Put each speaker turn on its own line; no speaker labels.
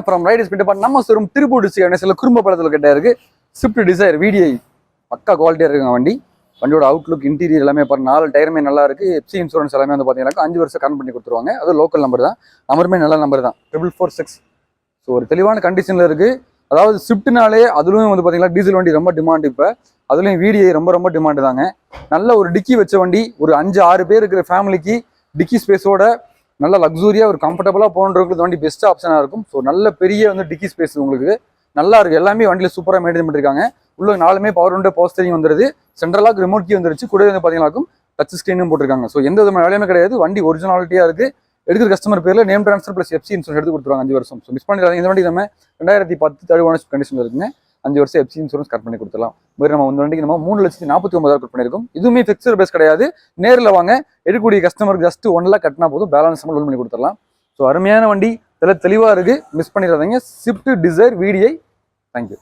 From Riders கிட்ட நம்ம showroom Tiruppur district சில குறும்ப படத்தில் கிட்ட இருக்கு. ஸ்விஃப்ட் டிசைர் VDI பக்கா குவாலிட்டியாக இருக்குங்க வண்டி. வண்டியோட அவுட்லுக் இன்டீரியர் எல்லாமே பாருங்க, 4 டயருமே நல்லா இருக்கு. FC இன்சூரன்ஸ் எல்லாமே வந்து பார்த்தீங்கன்னா 5 வருஷம் கன் பண்ணி கொடுத்துருவாங்க. அது லோக்கல் நம்பர் தான், நம்பருமே நல்ல நம்பர் தான், 4446. ஸோ ஒரு தெளிவான கண்டிஷனில் இருக்கு. அதாவது ஸ்விஃப்ட்னாலே அதுலேயும் வந்து பார்த்தீங்கன்னா டீசல் வண்டி ரொம்ப டிமாண்ட். இப்போ அதுலேயும் VDI ரொம்ப டிமாண்டு தாங்க. நல்ல ஒரு டிக்கி வச்ச வண்டி, ஒரு 5-6 பேர் இருக்கிற ஃபேமிலிக்கு டிக்கி ஸ்பேஸோட நல்ல லக்ஸூரியாக ஒரு கம்ஃபர்டபுளாக போகணுன்றது வண்டி பெஸ்ட் ஆப்ஷனாக இருக்கும். ஸோ நல்ல பெரிய வந்து டிக்கி ஸ்பேஸ் உங்களுக்கு நல்லா இருக்குது. எல்லாமே வண்டியில் சூப்பராக மெயின்டைன் பண்ணியிருக்காங்க. உள்ள 4மே பவர் விண்டோ பவர் ஸ்டீரிங் வந்துருது. சென்ட்ரலாக ரிமோட் கீ வந்துருச்சு. கூட வந்து பார்த்தீங்கன்னா டச் ஸ்க்ரீனும் போட்டிருக்காங்க. ஸோ எந்த விதமான வேலையுமே கிடையாது. வண்டி ஒரிஜினாலிட்டியாக இருக்குது. எடுக்கிற கஸ்டமர் பேரில் name transfer plus FC insurance எடுத்து கொடுத்துருவாங்க 5 வருஷம். ஸோ மிஸ் பண்ணிடுறாங்க. இந்த வண்டி நம்ம 2010 தேர்ட் ஓனர்ஷிப் கண்டிஷனில் இருக்குங்க. 5 வருஷம் FC இன்சூரன்ஸ் கட் பண்ணி கொடுத்துலாம். நம்ம இந்த வண்டிக்கு நம்ம 3,49,000 கட் பண்ணியிருக்கோம். இதுவுமே ஃபிக்ஸட் பேஸ் கிடையாது. நேரில் வாங்க, எடுக்கக்கூடிய கஸ்டமருக்கு ஜஸ்ட் 1 lakh கட்டினா போதும், பேலன்ஸ் லோன் பண்ணி கொடுத்துடலாம். ஸோ அருமையான வண்டி, தெளிவாக இருக்குது, மிஸ் பண்ணிடாதீங்க. Swift desire VDI. தேங்க்யூ.